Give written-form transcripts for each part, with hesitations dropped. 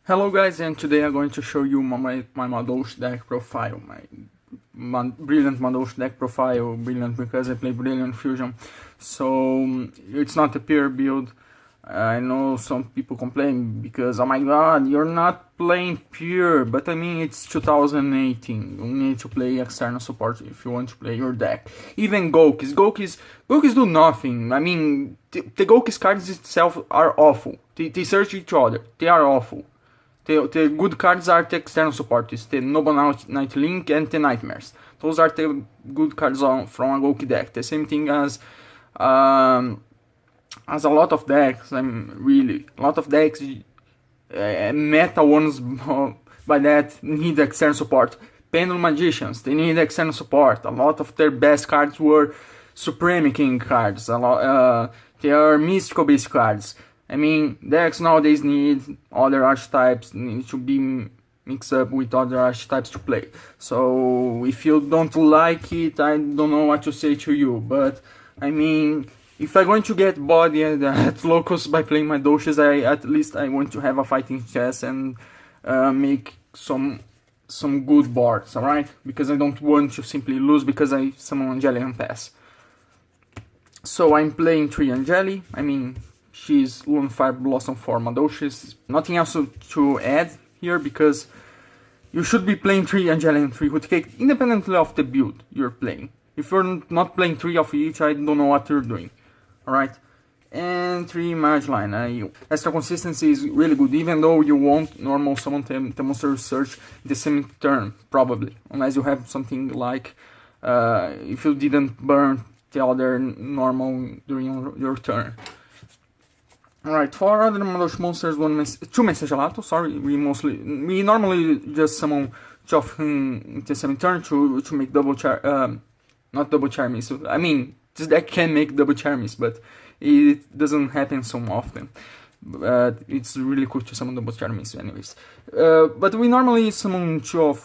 Hello guys, and today I'm going to show you my Madolche deck profile, my brilliant Madolche deck profile, brilliant because I play Brilliant Fusion, so it's not a pure build. I know some people complain because, oh my god, you're not playing pure, but I mean it's 2018, you need to play external support if you want to play your deck. Even Gokis do nothing. I mean, the Gokis cards itself are awful, they search each other, they are awful. The good cards are the external support, it's the Noble Night Link and the Nightmares. Those are the good cards from a Goki deck. The same thing as a lot of decks. A lot of decks, meta ones by that need external support. Pendulum Magicians, they need external support. A lot of their best cards were Supreme King cards. They are mystical based cards. I mean, decks nowadays need other archetypes, need to be mixed up with other archetypes to play. So if you don't like it, I don't know what to say to you. But I mean, if I'm going to get body at locals by playing my Madolches, at least I want to have a fighting chess and make some good boards, alright? Because I don't want to simply lose because I summon Angeli and pass. So I'm playing 3 Angeli. I mean, she's Lunefire Blossom for Madolches. Nothing else to add here because you should be playing 3 Angeli and 3 Hoodcake independently of the build you're playing. If you're not playing 3 of each, I don't know what you're doing. Alright? And 3 Mageline. Extra consistency is really good, even though you won't normal summon the monster search in the same turn, probably. Unless you have something like if you didn't burn the other normal during your turn. Alright, for other Madolche monsters, 2 Messagelato, sorry, we normally just summon 2 of him in the same turn to make double not double charmies. I mean, this deck can make double charmies, but it doesn't happen so often. It's really cool to summon double charmies anyways. But we normally summon 2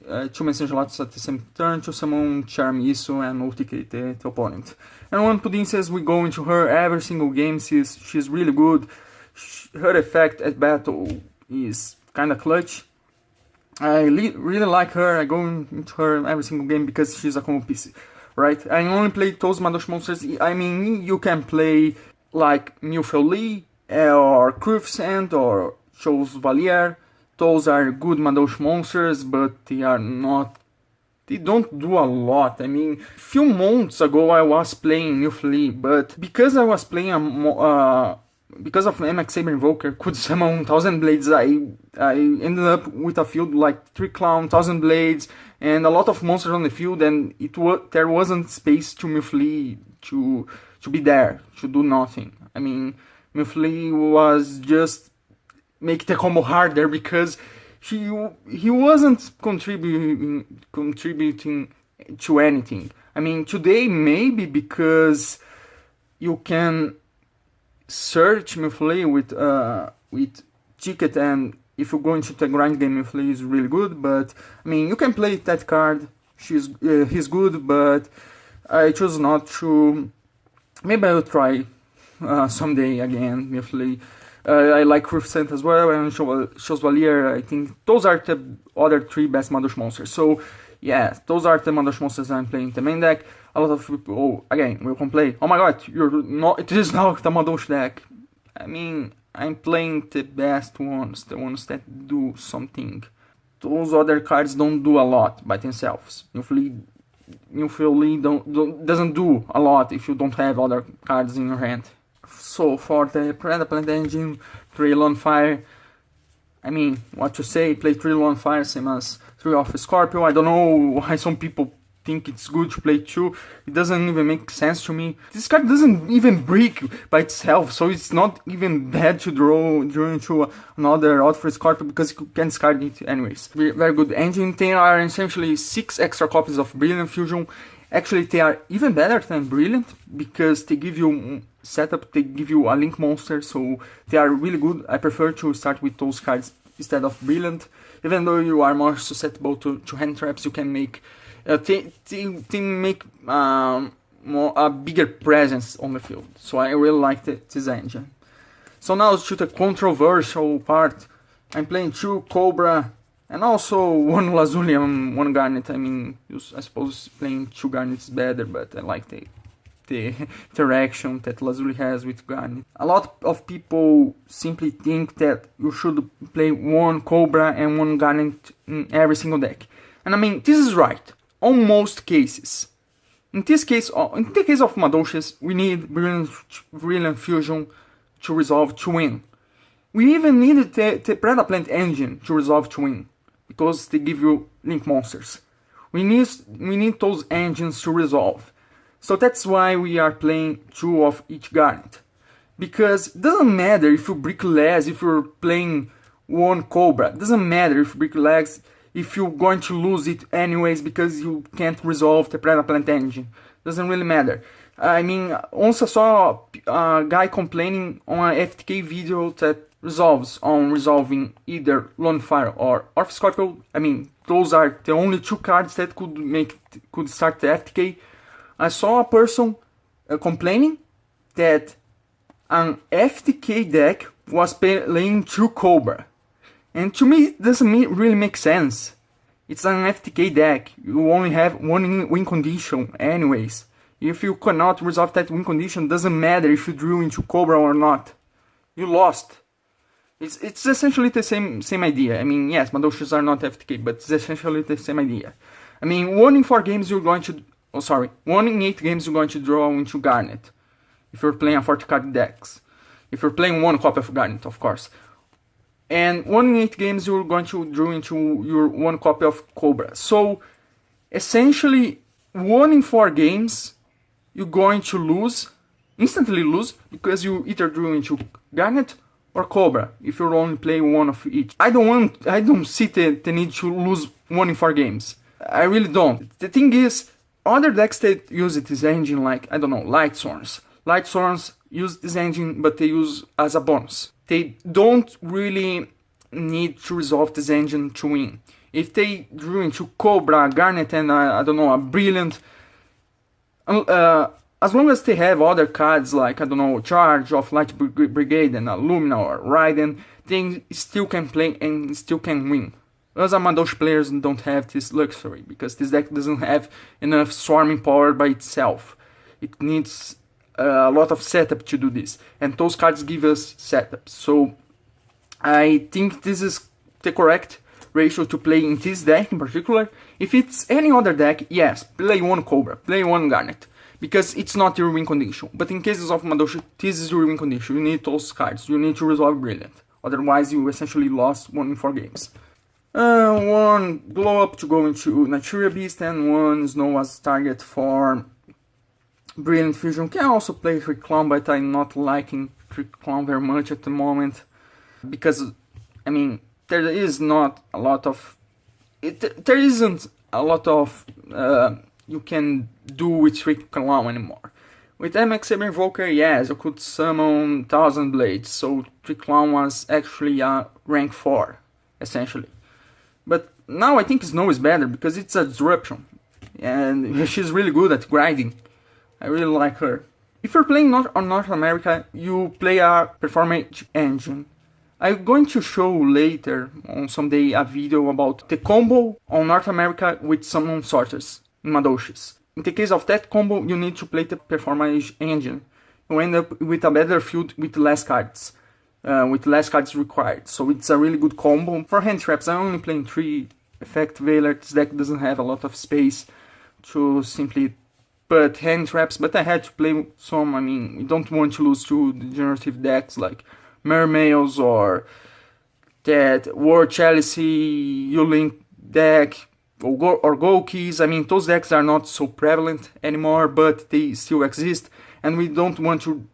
Messagelatos at the same turn to summon Charmiso and ulticate the opponent. And when Pudding says we go into her every single game, she's really good. Her effect at battle is kinda clutch. I really like her. I go into her every single game because she's a combo piece, right? I only play those Madolche monsters. I mean, you can play like Milfel Lee or Cruikshank or Chose Valier. Those are good Madolche monsters, but they don't do a lot. I mean, a few months ago I was playing Milfel Lee, but because I was playing because of MX Saber Invoker could summon 1000 Blades, I ended up with a field like 3 Clown, 1000 Blades, and a lot of monsters on the field, and there wasn't space to Milfel Lee to be there, to do nothing. I mean, Milfel Lee was just make the combo harder because he wasn't contributing to anything. I mean, today maybe because you can search Milfel Lee with ticket, and if you go into the grind game, Milfel Lee is really good. But I mean, you can play that card. He's good, but I choose not to. Maybe I will try someday again Milfel Lee. I like Cruikshank as well, and Chose Valier. I think those are the other 3 best Madolche monsters. So yeah, those are the Madolche monsters I'm playing in the main deck. A lot of people, again, will complain, oh my god, it is not the Madolche deck. I mean, I'm playing the best ones, the ones that do something. Those other cards don't do a lot by themselves. Milfel Lee doesn't do a lot if you don't have other cards in your hand. So for the Predator Plant Engine, 3 Lunefire, I mean, what to say, play 3 Lunefire, same as 3 of Scorpio. I don't know why some people think it's good to play 2, it doesn't even make sense to me. This card doesn't even break by itself, so it's not even bad to draw into another out for Scorpio because you can discard it anyways. Very good engine. They are essentially 6 extra copies of Brilliant Fusion. Actually, they are even better than Brilliant because they give you setup, they give you a Link monster, so they are really good. I prefer to start with those cards instead of Brilliant. Even though you are more susceptible to hand traps, you can make they make a bigger presence on the field. So I really like this engine. So now to the controversial part. I'm playing 2 Cobra and also 1 Lazuli and 1 Garnet. I mean, I suppose playing 2 Garnets is better, but I like the interaction that Lazuli has with Garnet. A lot of people simply think that you should play 1 Cobra and 1 Garnet in every single deck. And I mean, this is right, on most cases. In the case of Madolches, we need Brilliant Fusion to resolve to win. We even needed the Predaplant engine to resolve to win, because they give you link monsters. We need those engines to resolve. So that's why we are playing 2 of each Garnet. Because it doesn't matter if you brick less, if you're playing 1 Cobra. It doesn't matter if you brick less, if you're going to lose it anyways because you can't resolve the Predaplant engine. Doesn't really matter. I mean, once I saw a guy complaining on a FTK video that resolving either Lone Fire or Orph Scorpio. I mean, those are the only 2 cards that could start the FTK. I saw a person complaining that an FTK deck was playing 2 Cobra. And to me, it doesn't really make sense. It's an FTK deck. You only have 1 win condition anyways. If you cannot resolve that win condition, doesn't matter if you drew into Cobra or not. You lost. It's essentially the same idea. I mean, yes, Madolches are not FTK, but it's essentially the same idea. I mean, 1 in 4 games you're going to... 1 in 8 games you're going to draw into Garnet. If you're playing a 40 card decks. If you're playing 1 copy of Garnet, of course. And 1 in 8 games you're going to draw into your 1 copy of Cobra. So, essentially, 1 in 4 games you're going to instantly lose, because you either drew into Garnet or Cobra, if you only play 1 of each. I don't see the need to lose 1 in 4 games. I really don't. The thing is, other decks that use this engine, like, I don't know, Light Sworns. Light Sworns use this engine, but they use as a bonus. They don't really need to resolve this engine to win. If they drew into Cobra, Garnet, and I don't know, a Brilliant, as long as they have other cards like, I don't know, Charge of Light Brigade and Lumina or Raiden, they still can play and still can win. Us Madolche players don't have this luxury, because this deck doesn't have enough swarming power by itself. It needs a lot of setup to do this, and those cards give us setup. So I think this is the correct ratio to play in this deck in particular. If it's any other deck, yes, play 1 Cobra, play 1 Garnet, because it's not your win condition. But in cases of Madolche, this is your win condition. You need those cards, you need to resolve Brilliant. Otherwise you essentially lost 1 in 4 games. 1 Glow Up to go into Naturia Beast, and 1 Snow as target for Brilliant Fusion. Can also play Trick Clown, but I'm not liking Trick Clown very much at the moment. Because, I mean, there isn't a lot of you can do with Trick Clown anymore. With MX Saber Invoker, yes, you could summon 1000 Blades, so Trick Clown was actually a rank 4, essentially. But now I think Snow is better, because it's a disruption, and she's really good at grinding. I really like her. If you're playing on North America, you play a performance engine. I'm going to show later, on someday, a video about the combo on North America with Summon Sorcerers in Madolches. In the case of that combo, you need to play the performance engine. You end up with a better field with less cards. With less cards required. So it's a really good combo. For hand traps, I'm only playing 3 Effect Veiler. This deck doesn't have a lot of space to simply put hand traps, but I had to play some. I mean, we don't want to lose to degenerative decks like Mermails or that War Chalice, U-Link deck, or Golkeys. I mean, those decks are not so prevalent anymore, but they still exist, and we don't want to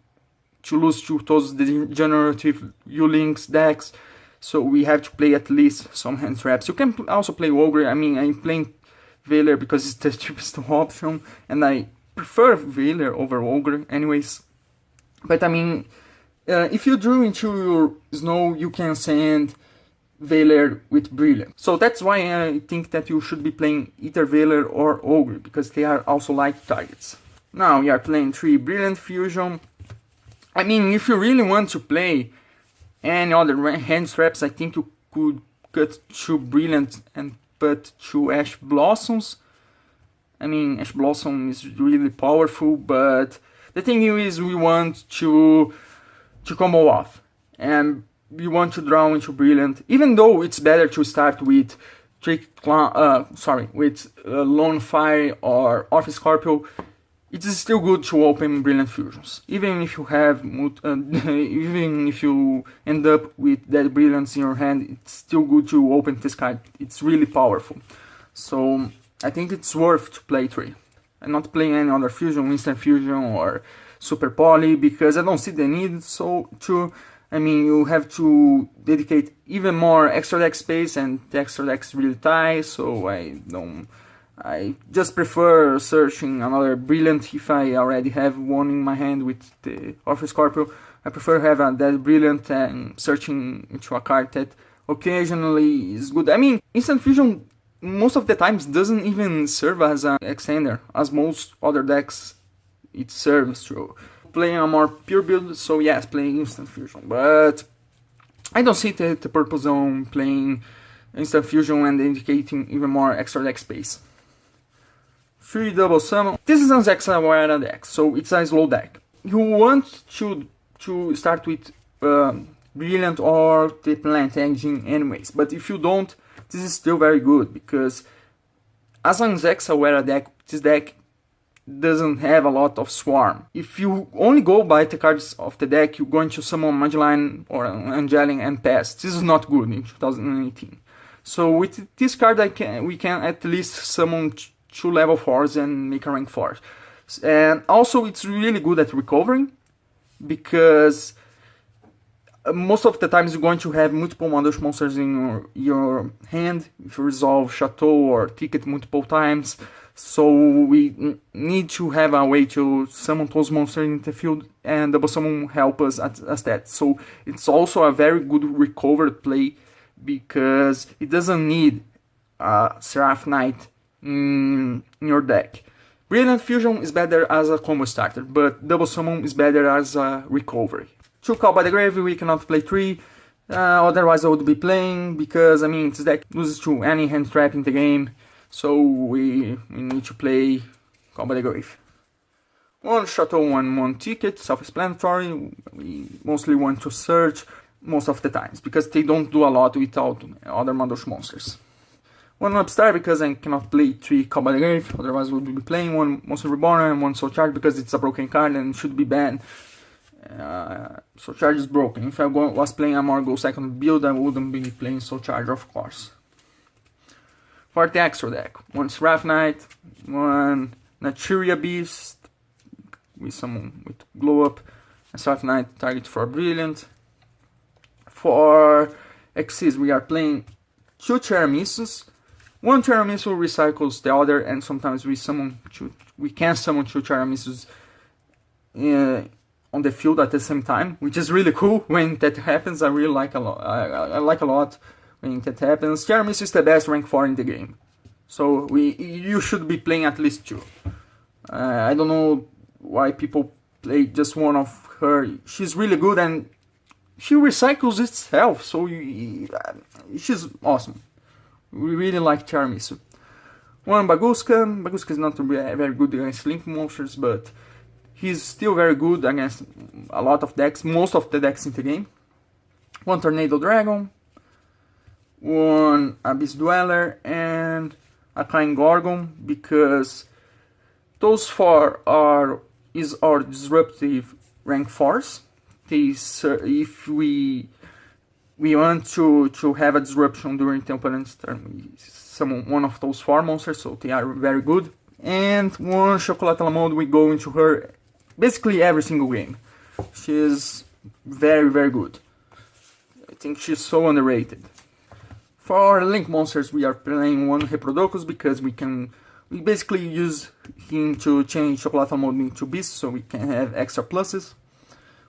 lose to those degenerative U-Links decks, so we have to play at least some hand traps. You can also play Ogre. I mean, I'm playing Veiler because it's the cheapest option, and I prefer Veiler over Ogre anyways. But I mean, if you drew into your Snow, you can send Veiler with Brilliant. So that's why I think that you should be playing either Veiler or Ogre, because they are also light targets. Now we are playing 3 Brilliant Fusion. I mean, if you really want to play any other hand traps, I think you could cut 2 Brilliant and put 2 Ash Blossoms. I mean, Ash Blossom is really powerful, but the thing is we want to combo off, and we want to draw into Brilliant, even though it's better to start with Lone Fire or Off Scorpio. It is still good to open Brilliant Fusions, even if you have, even if you end up with Dead Brilliance in your hand. It's still good to open this card. It's really powerful, so I think it's worth to play 3 and not play any other fusion, Instant Fusion or Super Poly, because I don't see the need. So I mean, you have to dedicate even more extra deck space, and the extra deck is really tight, so I just prefer searching another Brilliant if I already have one in my hand with the Off Scorpio. I prefer having that Brilliant and searching into a card that occasionally is good. I mean, Instant Fusion most of the times doesn't even serve as an extender, as most other decks it serves to. Playing a more pure build, so yes, playing Instant Fusion, but I don't see the purpose on playing Instant Fusion and dedicating even more extra deck space. 3 double summon. This is an Zexaware deck, so it's a slow deck. You want to start with Brilliant or the Plant Engine anyways, but if you don't, this is still very good, because as an Zexaware deck, this deck doesn't have a lot of Swarm. If you only go by the cards of the deck, you're going to summon Madeline or Angeline and pass. This is not good in 2018. So with this card we can at least summon 2 level 4s and make a rank 4. And also it's really good at recovering, because most of the times you're going to have multiple Madolche monsters in your hand if you resolve Chateau or Ticket multiple times. So we need to have a way to summon those monsters in the field, and double summon help us as that. So it's also a very good recovered play, because it doesn't need a Seraph Knight in your deck. Brilliant Fusion is better as a combo starter, but double summon is better as a recovery. 2 Call by the Grave, we cannot play 3, otherwise I would be playing, because I mean, this deck loses to any hand trap in the game, so we need to play Call by the Grave. 1 Chateau and 1 Ticket, self-explanatory. We mostly want to search most of the times, because they don't do a lot without other Madolche monsters. 1 Upstart, because I cannot play 3 Call by the Grave, otherwise we would be playing 1 Monster Reborn and 1 Soul Charge, because it's a broken card and should be banned. Soul Charge is broken. If I was playing a more Go Second build, I wouldn't be playing Soul Charge, of course. For the extra deck, 1 Seraph Knight, 1 Naturia Beast, with someone with Glow Up, a Seraph Knight target for Brilliant. For Xyz, we are playing 2 Tiramisus. 1 Tiramisu recycles the other, and sometimes we can summon 2 Tiramisus on the field at the same time, which is really cool when that happens. I really like a lot. I like a lot when that happens. Tiramisu is the best rank 4 in the game, so you should be playing at least 2. I don't know why people play just 1 of her. She's really good, and she recycles itself, so she's awesome. We really like Tiramisu. 1 Baguska. Baguska is not very good against Link monsters, but he's still very good against a lot of decks, most of the decks in the game. 1 Tornado Dragon, 1 Abyss Dweller, and a Kind Gorgon, because those 4 are disruptive rank 4s. If we want to have a disruption during the opponent's turn, we summon 1 of those 4 monsters, so they are very good. And 1 Chocolatella Mode, we go into her basically every single game. She's very, very good. I think she's so underrated. For Link monsters, we are playing 1 Reproducus, because we basically use him to change Chocolatella Mode into Beast, so we can have extra pluses.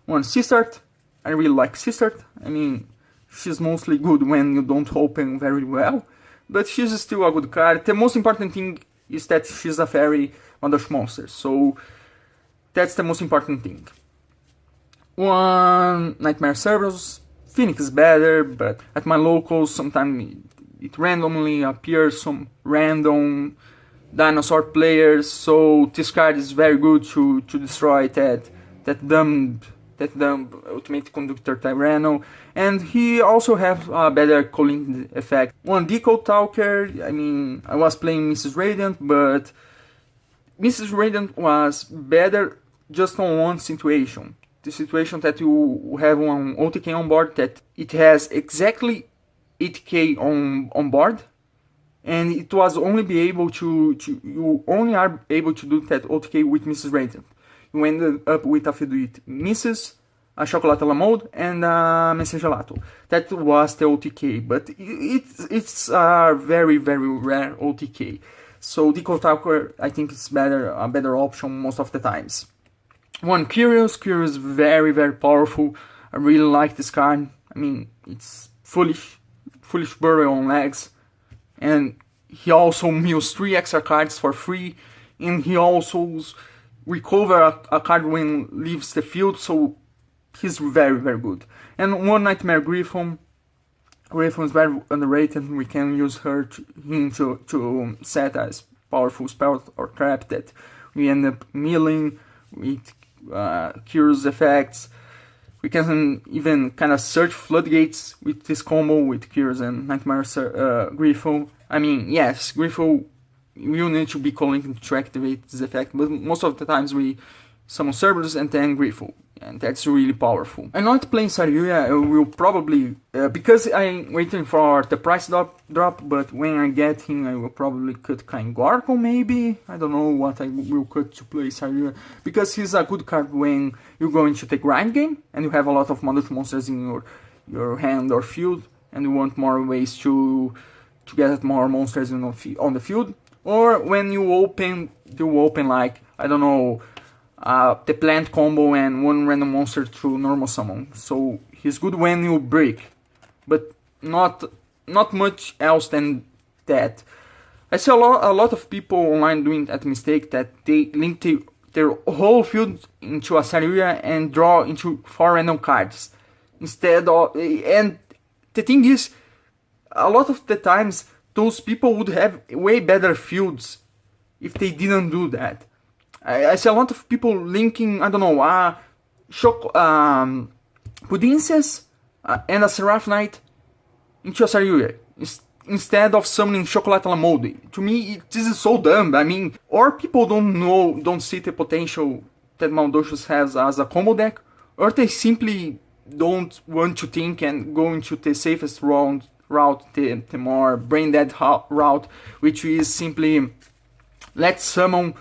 1 Sistart. I really like Sistart. I mean, she's mostly good when you don't open very well, but she's still a good card. The most important thing is that she's a fairy Madolche monster, so that's the most important thing. 1 Nightmare Cerberus, Phoenix is better, but at my locals sometimes it randomly appears some random dinosaur players, so this card is very good to destroy that dumb ultimate conductor Tyranno, and he also has a better calling effect. One Deco Talker, I mean, I was playing Mrs. Radiant, but Mrs. Radiant was better just on one situation. The situation that you have one OTK on board that it has exactly 8k on board, and it was only be able you only are able to do that OTK with Mrs. Radiant. You ended up with a field with Mrs., a Chocolate La Mode, and a Message Gelato. That was the OTK, but it's a very rare OTK. So Deco Talker, I think it's a better option most of the times. One Curious very powerful. I really like this card. I mean, it's foolish burial on legs, and he also mills 3 extra cards for free, and he also recover a card when leaves the field, so he's very good. And one Nightmare Griffon. Griffon is very underrated. We can use him to set as powerful spell or trap that we end up milling with curious effects. We can even kind of search floodgates with this combo with Curious and Nightmare Griffon. I mean, yes, Griffon will need to be calling to activate this effect, but most of the times we summon Cerberus and then Griffon, and that's really powerful. I'm not playing Saryuya. I will probably, because I'm waiting for the price drop, but when I get him I will probably cut Kaingorko maybe. I don't know what I will cut to play Saryuya, because he's a good card when you're going to take grind game and you have a lot of Madolche monsters in your hand or field, and you want more ways to get more monsters on the field, or when you open like, I don't know, the plant combo and one random monster to normal summon. So he's good when you break, but not much else than that. I see a lot of people online doing that mistake, that they link their whole field into a Saryuya and draw into 4 random cards instead of. And the thing is, a lot of the times those people would have way better fields if they didn't do that. I see a lot of people linking, I don't know, Pudinces and a Seraph Knight into a Saryuya instead of summoning Chocolate La Mode. To me, this is so dumb. I mean, or people don't see the potential that Madolche has as a combo deck, or they simply don't want to think and go into the safest route, the more brain dead route, which is simply let's summon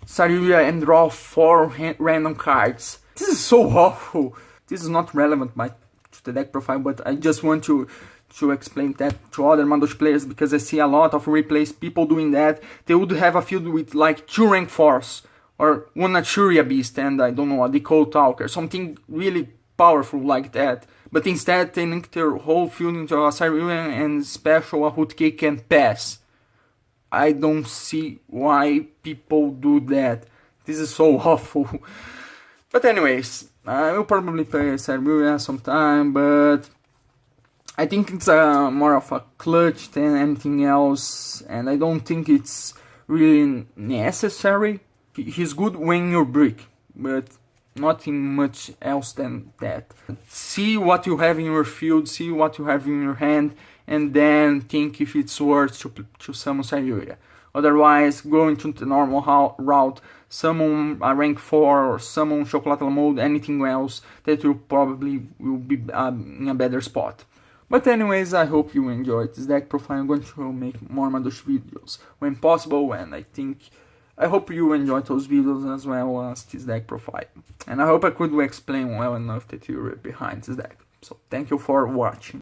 Saryuya and draw 4 random cards. This is so awful. This is not relevant to the deck profile, but I just want to explain that to other Madolche players, because I see a lot of replays, people doing that. They would have a field with like 2 rank 4s, or 1 Naturia Beast and I don't know, a Deco Talker, something really powerful like that. But instead they link their whole field into a Saryuya and special a Hootcake can pass. I don't see why people do that. This is so awful. But anyways, I will probably play Saryuya sometime, but I think it's more of a clutch than anything else, and I don't think it's really necessary. He's good when you break, but nothing much else than that. See what you have in your field, see what you have in your hand, and then think if it's worth to summon Saryuya. Otherwise, go into the normal route, summon a rank 4 or summon Chocolate La Mode, anything else that you probably will be in a better spot. But anyways, I hope you enjoyed this deck profile. I'm going to make more Madolche videos when possible, and I hope you enjoyed those videos as well as this deck profile. And I hope I could explain well enough the theory behind this deck. So thank you for watching.